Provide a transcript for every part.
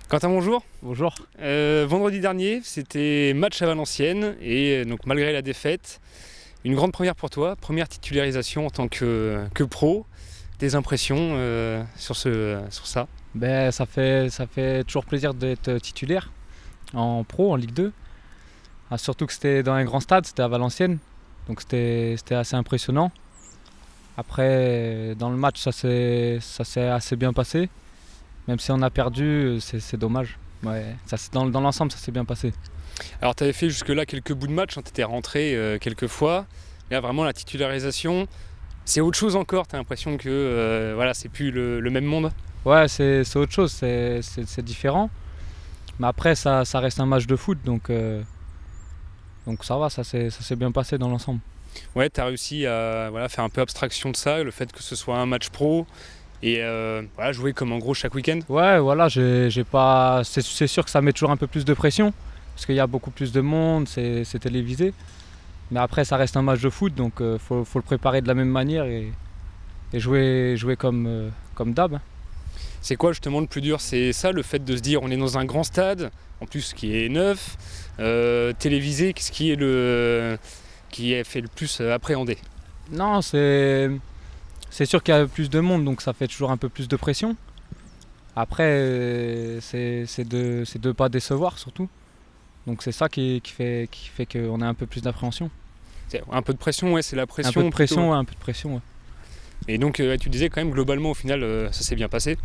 Quentin, bonjour. Bonjour. Vendredi dernier, c'était match à Valenciennes et donc malgré la défaite, une grande première pour toi, première titularisation en tant que pro. Des impressions sur ça? Ça fait toujours plaisir d'être titulaire en pro, en Ligue 2. Surtout que c'était dans un grand stade, c'était à Valenciennes, donc c'était assez impressionnant. Après, dans le match, ça s'est assez bien passé. Même si on a perdu, c'est dommage. Ouais, dans l'ensemble, ça s'est bien passé. Alors tu avais fait jusque-là quelques bouts de match, tu étais rentré quelques fois. Là vraiment la titularisation, c'est autre chose encore, tu as l'impression que voilà, c'est plus le même monde? Ouais, c'est autre chose, c'est différent. Mais après, ça reste un match de foot, donc ça va, ça s'est bien passé dans l'ensemble. Ouais, tu as réussi à faire un peu abstraction de ça, le fait que ce soit un match pro. Et jouer comme en gros chaque week-end? Ouais, voilà, c'est sûr que ça met toujours un peu plus de pression, parce qu'il y a beaucoup plus de monde, c'est télévisé. Mais après, ça reste un match de foot, donc faut le préparer de la même manière et jouer comme d'hab. C'est quoi justement le plus dur? C'est ça, le fait de se dire on est dans un grand stade, en plus qui est neuf, télévisé, qu'est-ce qui est fait le plus appréhender? Non, c'est sûr qu'il y a plus de monde, donc ça fait toujours un peu plus de pression. Après, c'est de ne pas décevoir surtout. Donc c'est ça qui fait qu'on a un peu plus d'appréhension. Un peu de pression, ouais, c'est la pression. Un peu de pression, plutôt. Ouais, un peu de pression. Ouais. Et donc tu disais quand même globalement au final ça s'est bien passé?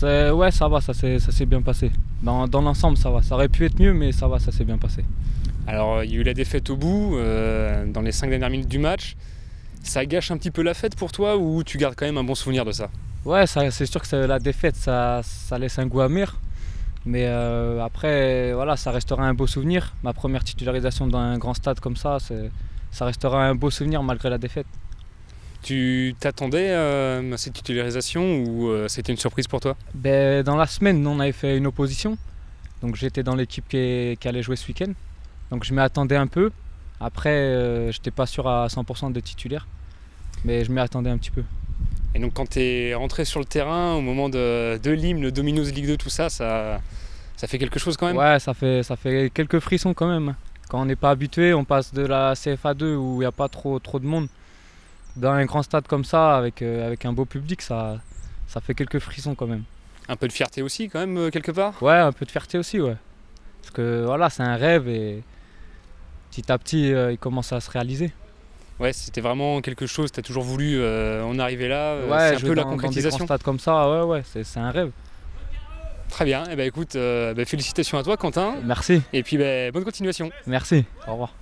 Ouais, ça va, ça s'est bien passé. Dans l'ensemble, ça va. Ça aurait pu être mieux, mais ça va, ça s'est bien passé. Alors il y a eu la défaite au bout, dans les 5 dernières minutes du match. Ça gâche un petit peu la fête pour toi ou tu gardes quand même un bon souvenir de ça? Ouais, c'est sûr que la défaite, ça laisse un goût amer. Mais après, voilà, ça restera un beau souvenir. Ma première titularisation dans un grand stade comme ça restera un beau souvenir malgré la défaite. Tu t'attendais à cette titularisation ou c'était une surprise pour toi? Dans la semaine, nous, on avait fait une opposition. Donc j'étais dans l'équipe qui allait jouer ce week-end. Donc je m'y attendais un peu. Après, j'étais pas sûr à 100% de titulaire. Mais je m'y attendais un petit peu. Et donc quand tu es rentré sur le terrain au moment de l'hymne, le Domino's Ligue 2, tout ça, ça fait quelque chose quand même? Ouais, ça fait quelques frissons quand même. Quand on n'est pas habitué, on passe de la CFA2 où il n'y a pas trop de monde. Dans un grand stade comme ça, avec un beau public, ça fait quelques frissons quand même. Un peu de fierté aussi quand même, quelque part? Ouais, un peu de fierté aussi, ouais. Parce que voilà, c'est un rêve et petit à petit, il commence à se réaliser. Ouais, c'était vraiment quelque chose, tu as toujours voulu en arriver là, ouais, c'est un peu la concrétisation. Dans des grands stades comme ça, ouais, c'est un rêve. Très bien, et écoute, félicitations à toi Quentin. Merci. Et puis bonne continuation. Merci, au revoir.